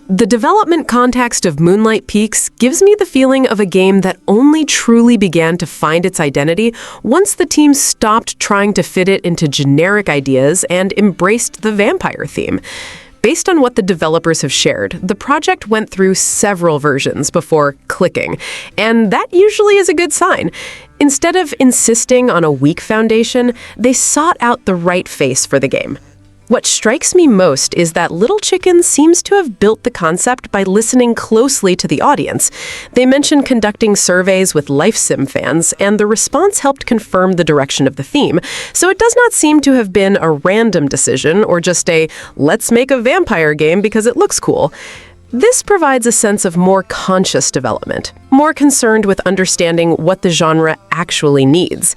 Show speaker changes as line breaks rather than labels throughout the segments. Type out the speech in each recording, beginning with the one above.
The development context of Moonlight Peaks gives me the feeling of a game that only truly began to find its identity once the team stopped trying to fit it into generic ideas and embraced the vampire theme. Based on what the developers have shared, the project went through several versions before clicking, and that usually is a good sign. Instead of insisting on a weak foundation, they sought out the right face for the game. What strikes me most is that Little Chicken seems to have built the concept by listening closely to the audience. They mentioned conducting surveys with Life Sim fans, and the response helped confirm the direction of the theme. So it does not seem to have been a random decision or just a let's make a vampire game because it looks cool. This provides a sense of more conscious development, more concerned with understanding what the genre actually needs.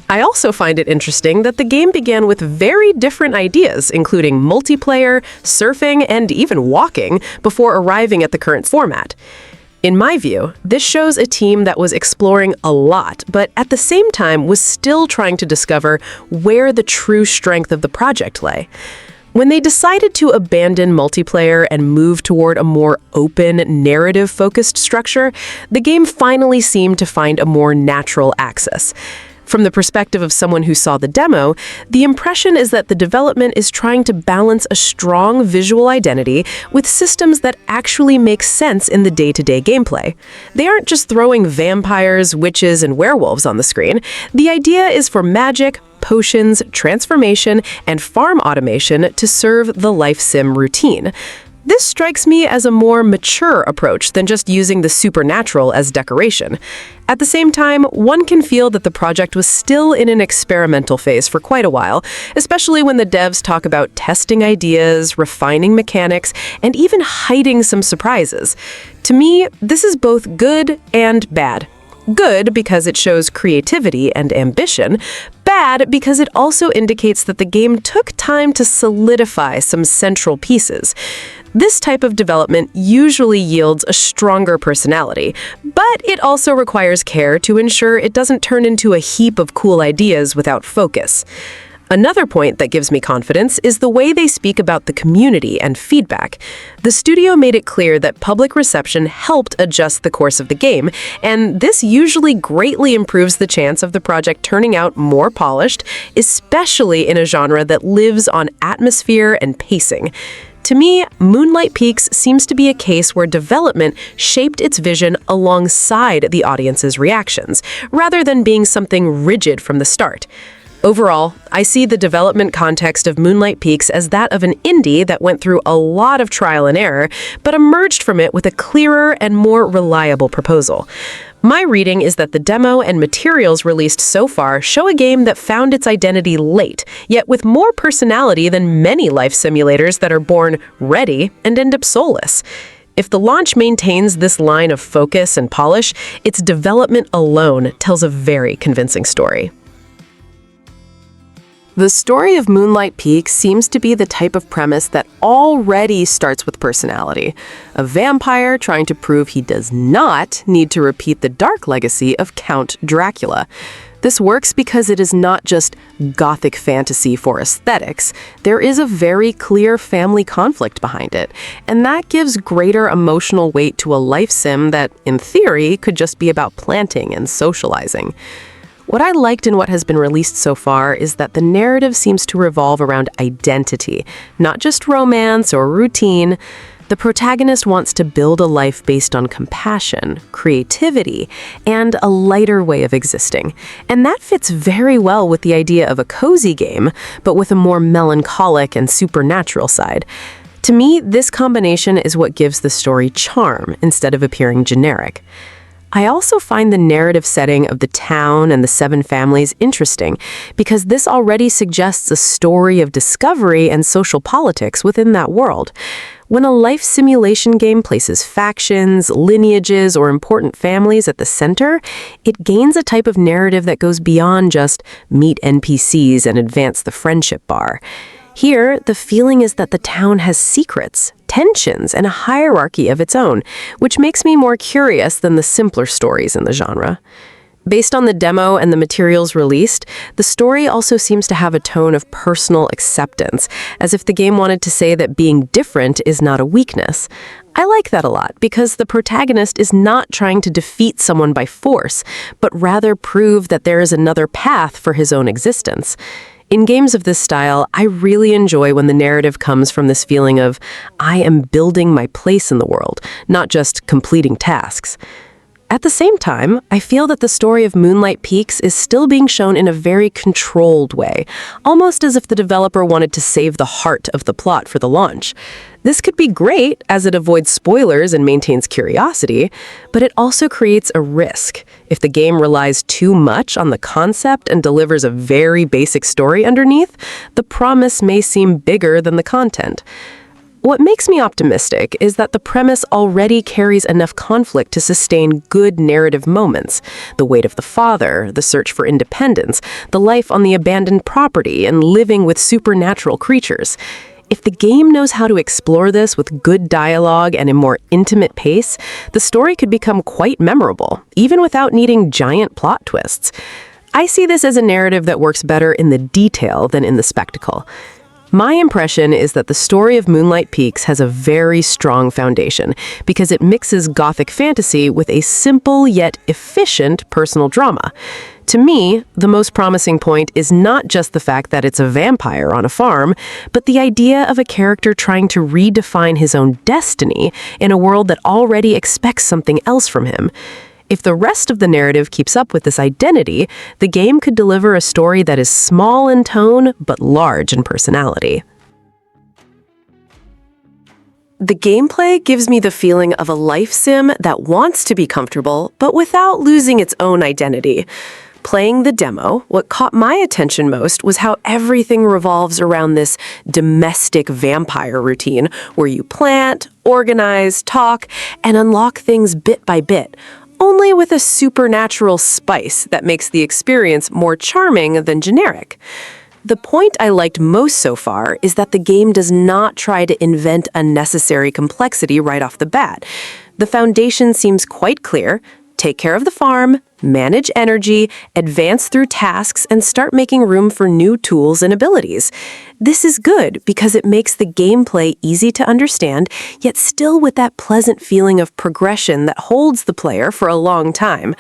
I also find it interesting that the game began with very different ideas, including multiplayer, surfing, and even walking, before arriving at the current format. In my view, this shows a team that was exploring a lot, but at the same time was still trying to discover where the true strength of the project lay. When they decided to abandon multiplayer and move toward a more open, narrative-focused structure, the game finally seemed to find a more natural access. From the perspective of someone who saw the demo, the impression is that the development is trying to balance a strong visual identity with systems that actually make sense in the day-to-day gameplay. They aren't just throwing vampires, witches, and werewolves on the screen. The idea is for magic, potions, transformation, and farm automation to serve the life sim routine. This strikes me as a more mature approach than just using the supernatural as decoration. At the same time, one can feel that the project was still in an experimental phase for quite a while, especially when the devs talk about testing ideas, refining mechanics, and even hiding some surprises. To me, this is both good and bad. Good because it shows creativity and ambition, bad because it also indicates that the game took time to solidify some central pieces. This type of development usually yields a stronger personality, but it also requires care to ensure it doesn't turn into a heap of cool ideas without focus. Another point that gives me confidence is the way they speak about the community and feedback. The studio made it clear that public reception helped adjust the course of the game, and this usually greatly improves the chance of the project turning out more polished, especially in a genre that lives on atmosphere and pacing. To me, Moonlight Peaks seems to be a case where development shaped its vision alongside the audience's reactions, rather than being something rigid from the start. Overall, I see the development context of Moonlight Peaks as that of an indie that went through a lot of trial and error, but emerged from it with a clearer and more reliable proposal. My reading is that the demo and materials released so far show a game that found its identity late, yet with more personality than many life simulators that are born ready and end up soulless. If the launch maintains this line of focus and polish, its development alone tells a very convincing story. The story of Moonlight Peaks seems to be the type of premise that already starts with personality. A vampire trying to prove he does not need to repeat the dark legacy of Count Dracula. This works because it is not just gothic fantasy for aesthetics. There is a very clear family conflict behind it, and that gives greater emotional weight to a life sim that, in theory, could just be about planting and socializing. What I liked in what has been released so far is that the narrative seems to revolve around identity, not just romance or routine. The protagonist wants to build a life based on compassion, creativity, and a lighter way of existing. And that fits very well with the idea of a cozy game, but with a more melancholic and supernatural side. To me, this combination is what gives the story charm instead of appearing generic. I also find the narrative setting of the town and the 7 families interesting because this already suggests a story of discovery and social politics within that world. When a life simulation game places factions, lineages, or important families at the center, it gains a type of narrative that goes beyond just meet NPCs and advance the friendship bar. Here, the feeling is that the town has secrets, tensions, and a hierarchy of its own, which makes me more curious than the simpler stories in the genre. Based on the demo and the materials released, the story also seems to have a tone of personal acceptance, as if the game wanted to say that being different is not a weakness. I like that a lot because the protagonist is not trying to defeat someone by force, but rather prove that there is another path for his own existence. In games of this style, I really enjoy when the narrative comes from this feeling of, I am building my place in the world, not just completing tasks. At the same time, I feel that the story of Moonlight Peaks is still being shown in a very controlled way, almost as if the developer wanted to save the heart of the plot for the launch. This could be great, as it avoids spoilers and maintains curiosity, but it also creates a risk. If the game relies too much on the concept and delivers a very basic story underneath, the promise may seem bigger than the content. What makes me optimistic is that the premise already carries enough conflict to sustain good narrative moments. The weight of the father, the search for independence, the life on the abandoned property, and living with supernatural creatures. If the game knows how to explore this with good dialogue and a more intimate pace, the story could become quite memorable, even without needing giant plot twists. I see this as a narrative that works better in the detail than in the spectacle. My impression is that the story of Moonlight Peaks has a very strong foundation because it mixes gothic fantasy with a simple yet efficient personal drama. To me, the most promising point is not just the fact that it's a vampire on a farm, but the idea of a character trying to redefine his own destiny in a world that already expects something else from him. If the rest of the narrative keeps up with this identity, the game could deliver a story that is small in tone but large in personality. The gameplay gives me the feeling of a life sim that wants to be comfortable but without losing its own identity. Playing the demo, what caught my attention most was how everything revolves around this domestic vampire routine where you plant, organize, talk, and unlock things bit by bit, only with a supernatural spice that makes the experience more charming than generic. The point I liked most so far is that the game does not try to invent unnecessary complexity right off the bat. The foundation seems quite clear. Take care of the farm, manage energy, advance through tasks, and start making room for new tools and abilities. This is good because it makes the gameplay easy to understand, yet still with that pleasant feeling of progression that holds the player for a long time.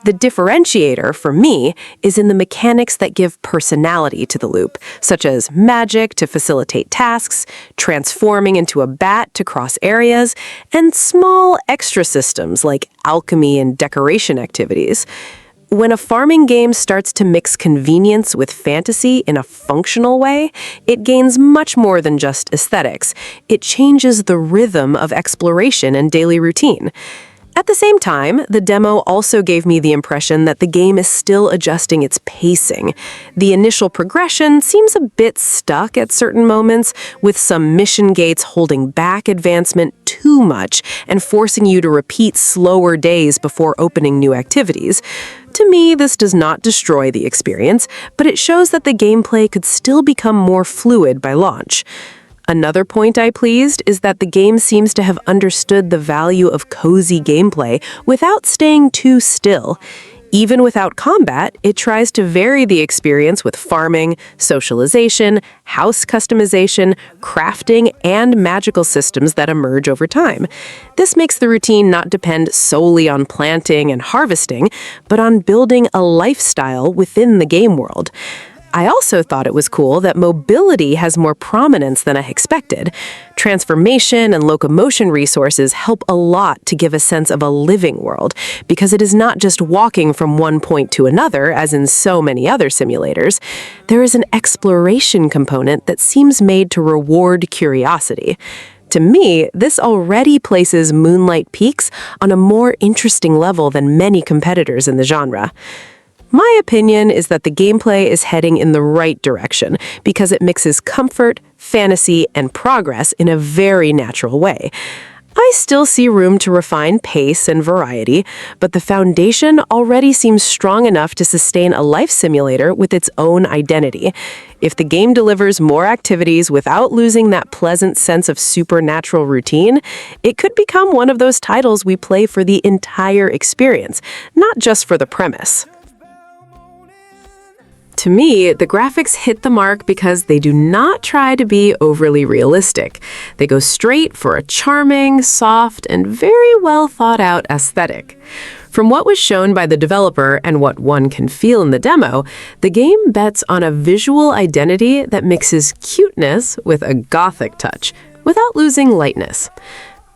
The differentiator, for me, is in the mechanics that give personality to the loop, such as magic to facilitate tasks, transforming into a bat to cross areas, and small extra systems like alchemy and decoration activities. When a farming game starts to mix convenience with fantasy in a functional way, it gains much more than just aesthetics. It changes the rhythm of exploration and daily routine. At the same time, the demo also gave me the impression that the game is still adjusting its pacing. The initial progression seems a bit stuck at certain moments, with some mission gates holding back advancement too much and forcing you to repeat slower days before opening new activities. To me, this does not destroy the experience, but it shows that the gameplay could still become more fluid by launch. Another point I pleased is that the game seems to have understood the value of cozy gameplay without staying too still. Even without combat, it tries to vary the experience with farming, socialization, house customization, crafting, and magical systems that emerge over time. This makes the routine not depend solely on planting and harvesting, but on building a lifestyle within the game world. I also thought it was cool that mobility has more prominence than I expected. Transformation and locomotion resources help a lot to give a sense of a living world, because it is not just walking from one point to another, as in so many other simulators. There is an exploration component that seems made to reward curiosity. To me, this already places Moonlight Peaks on a more interesting level than many competitors in the genre. My opinion is that the gameplay is heading in the right direction because it mixes comfort, fantasy, and progress in a very natural way. I still see room to refine pace and variety, but the foundation already seems strong enough to sustain a life simulator with its own identity. If the game delivers more activities without losing that pleasant sense of supernatural routine, it could become one of those titles we play for the entire experience, not just for the premise. To me, the graphics hit the mark because they do not try to be overly realistic. They go straight for a charming, soft, and very well thought out aesthetic. From what was shown by the developer and what one can feel in the demo, the game bets on a visual identity that mixes cuteness with a gothic touch, without losing lightness.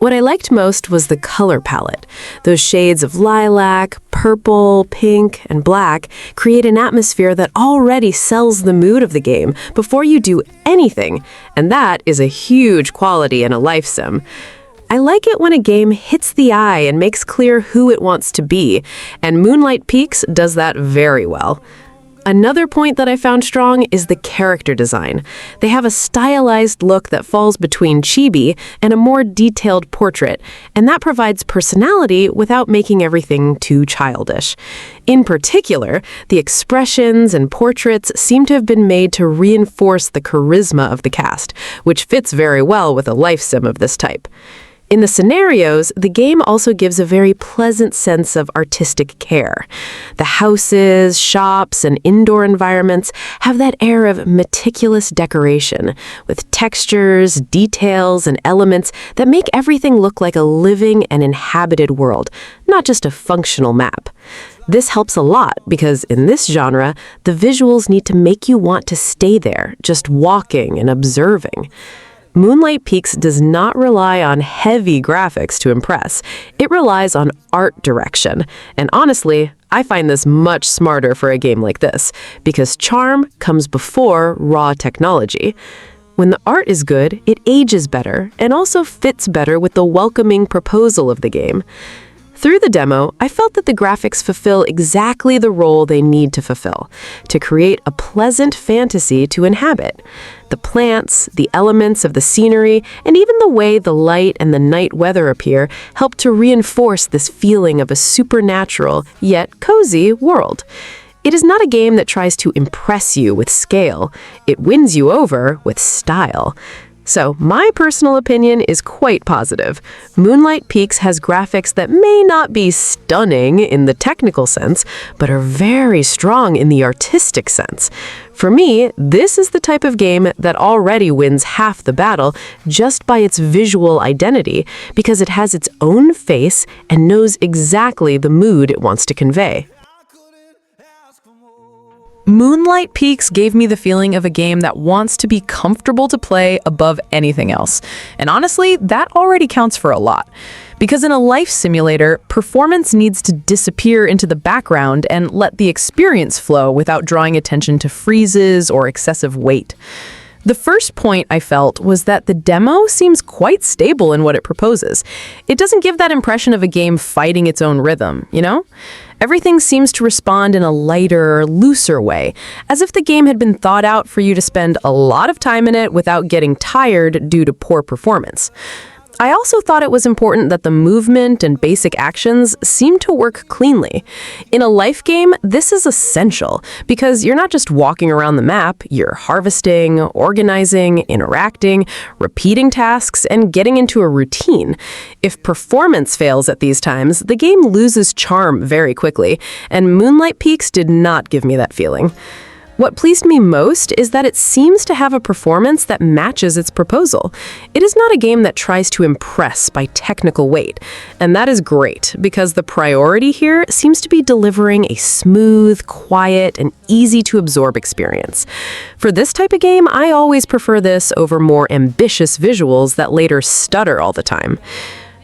What I liked most was the color palette. Those shades of lilac, purple, pink, and black create an atmosphere that already sells the mood of the game before you do anything, and that is a huge quality in a life sim. I like it when a game hits the eye and makes clear who it wants to be, and Moonlight Peaks does that very well. Another point that I found strong is the character design. They have a stylized look that falls between chibi and a more detailed portrait, and that provides personality without making everything too childish. In particular, the expressions and portraits seem to have been made to reinforce the charisma of the cast, which fits very well with a life sim of this type. In the scenarios, the game also gives a very pleasant sense of artistic care. The houses, shops, and indoor environments have that air of meticulous decoration, with textures, details, and elements that make everything look like a living and inhabited world, not just a functional map. This helps a lot because in this genre, the visuals need to make you want to stay there, just walking and observing. Moonlight Peaks does not rely on heavy graphics to impress. It relies on art direction. And honestly, I find this much smarter for a game like this, because charm comes before raw technology. When the art is good, it ages better and also fits better with the welcoming proposal of the game. Through the demo, I felt that the graphics fulfill exactly the role they need to fulfill, to create a pleasant fantasy to inhabit. The plants, the elements of the scenery, and even the way the light and the night weather appear help to reinforce this feeling of a supernatural, yet cozy world. It is not a game that tries to impress you with scale. It wins you over with style. So, my personal opinion is quite positive. Moonlight Peaks has graphics that may not be stunning in the technical sense, but are very strong in the artistic sense. For me, this is the type of game that already wins half the battle just by its visual identity, because it has its own face and knows exactly the mood it wants to convey.
Moonlight Peaks gave me the feeling of a game that wants to be comfortable to play above anything else. And honestly, that already counts for a lot. Because in a life simulator, performance needs to disappear into the background and let the experience flow without drawing attention to freezes or excessive weight. The first point I felt was that the demo seems quite stable in what it proposes. It doesn't give that impression of a game fighting its own rhythm, you know? Everything seems to respond in a lighter, looser way, as if the game had been thought out for you to spend a lot of time in it without getting tired due to poor performance. I also thought it was important that the movement and basic actions seem to work cleanly. In a life game, this is essential because you're not just walking around the map, you're harvesting, organizing, interacting, repeating tasks, and getting into a routine. If performance fails at these times, the game loses charm very quickly, and Moonlight Peaks did not give me that feeling. What pleased me most is that it seems to have a performance that matches its proposal. It is not a game that tries to impress by technical weight, and that is great because the priority here seems to be delivering a smooth, quiet, and easy-to-absorb experience. For this type of game, I always prefer this over more ambitious visuals that later stutter all the time.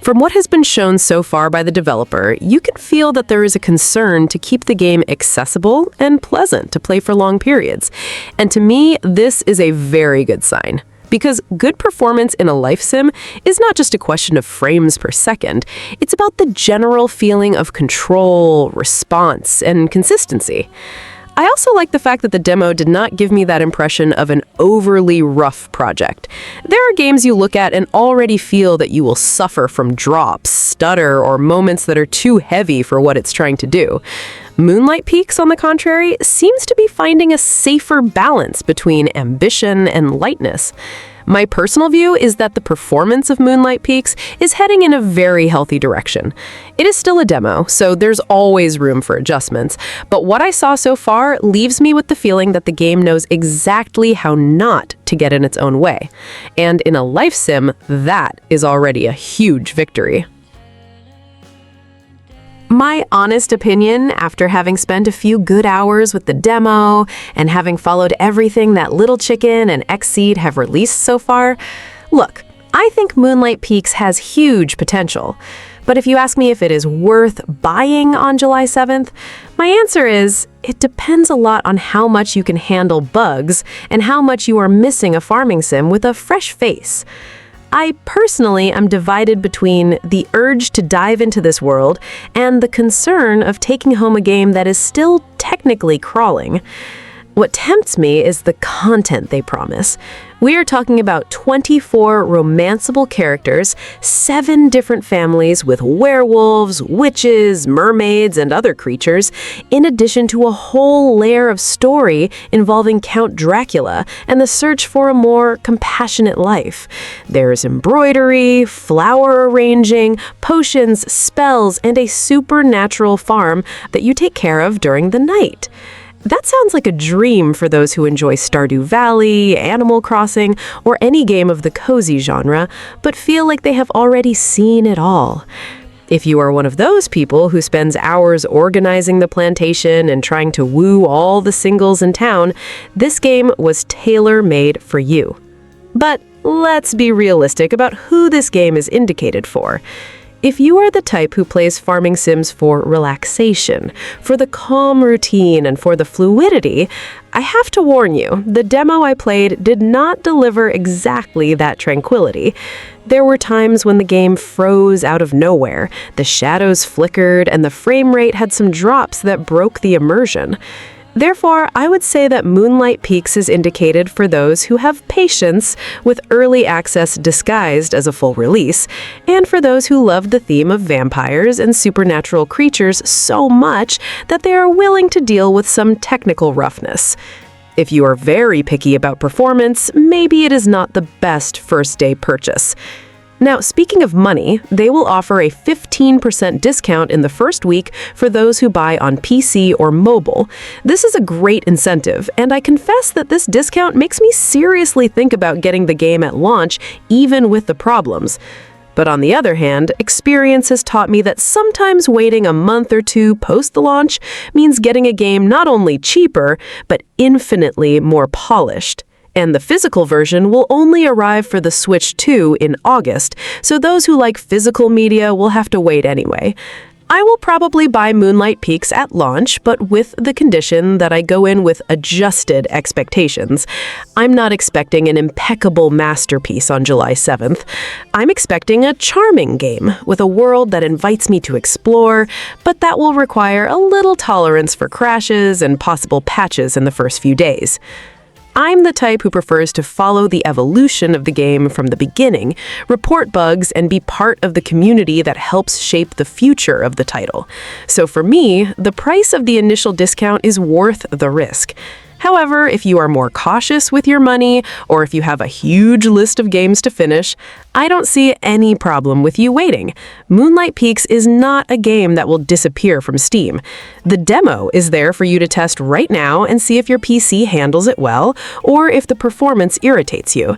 From what has been shown so far by the developer, you can feel that there is a concern to keep the game accessible and pleasant to play for long periods. And to me, this is a very good sign. Because good performance in a life sim is not just a question of frames per second, it's about the general feeling of control, response, and consistency.
I also like the fact that the demo did not give me that impression of an overly rough project. There are games you look at and already feel that you will suffer from drops, stutter, or moments that are too heavy for what it's trying to do. Moonlight Peaks, on the contrary, seems to be finding a safer balance between ambition and lightness. My personal view is that the performance of Moonlight Peaks is heading in a very healthy direction. It is still a demo, so there's always room for adjustments, but what I saw so far leaves me with the feeling that the game knows exactly how not to get in its own way. And in a life sim, that is already a huge victory. My honest opinion, after having spent a few good hours with the demo and having followed everything that Little Chicken and Xseed have released so far, look, I think Moonlight Peaks has huge potential. But if you ask me if it is worth buying on July 7th, my answer is it depends a lot on how much you can handle bugs and how much you are missing a farming sim with a fresh face. I personally am divided between the urge to dive into this world and the concern of taking home a game that is still technically crawling. What tempts me is the content they promise. We are talking about 24 romanceable characters, 7 different families with werewolves, witches, mermaids, and other creatures, in addition to a whole layer of story involving Count Dracula and the search for a more compassionate life. There's embroidery, flower arranging, potions, spells, and a supernatural farm that you take care of during the night. That sounds like a dream for those who enjoy Stardew Valley, Animal Crossing, or any game of the cozy genre, but feel like they have already seen it all. If you are one of those people who spends hours organizing the plantation and trying to woo all the singles in town, this game was tailor-made for you. But let's be realistic about who this game is indicated for. If you are the type who plays farming sims for relaxation, for the calm routine, and for the fluidity, I have to warn you, the demo I played did not deliver exactly that tranquility. There were times when the game froze out of nowhere, the shadows flickered, and the frame rate had some drops that broke the immersion. Therefore, I would say that Moonlight Peaks is indicated for those who have patience with early access disguised as a full release, and for those who love the theme of vampires and supernatural creatures so much that they are willing to deal with some technical roughness. If you are very picky about performance, maybe it is not the best first-day purchase. Now, speaking of money, they will offer a 15% discount in the first week for those who buy on PC or mobile. This is a great incentive, and I confess that this discount makes me seriously think about getting the game at launch, even with the problems. But on the other hand, experience has taught me that sometimes waiting a month or two post the launch means getting a game not only cheaper, but infinitely more polished. And the physical version will only arrive for the Switch 2 in August, so those who like physical media will have to wait anyway. I will probably buy Moonlight Peaks at launch, but with the condition that I go in with adjusted expectations. I'm not expecting an impeccable masterpiece on July 7th. I'm expecting a charming game with a world that invites me to explore, but that will require a little tolerance for crashes and possible patches in the first few days. I'm the type who prefers to follow the evolution of the game from the beginning, report bugs, and be part of the community that helps shape the future of the title. So for me, the price of the initial discount is worth the risk. However, if you are more cautious with your money, or if you have a huge list of games to finish, I don't see any problem with you waiting. Moonlight Peaks is not a game that will disappear from Steam. The demo is there for you to test right now and see if your PC handles it well, or if the performance irritates you.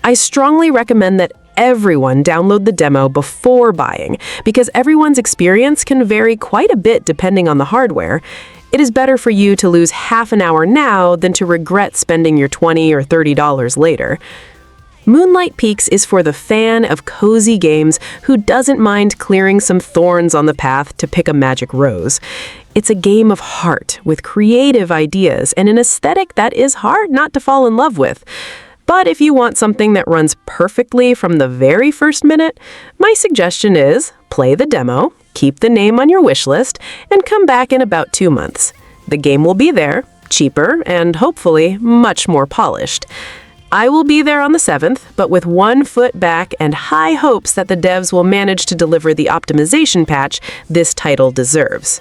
I strongly recommend that everyone download the demo before buying, because everyone's experience can vary quite a bit depending on the hardware. It is better for you to lose half an hour now than to regret spending your $20 or $30 later. Moonlight Peaks is for the fan of cozy games who doesn't mind clearing some thorns on the path to pick a magic rose. It's a game of heart with creative ideas and an aesthetic that is hard not to fall in love with. But if you want something that runs perfectly from the very first minute, my suggestion is play the demo, keep the name on your wish list, and come back in about 2 months. The game will be there, cheaper, and hopefully much more polished. I will be there on the 7th, but with one foot back and high hopes that the devs will manage to deliver the optimization patch this title deserves.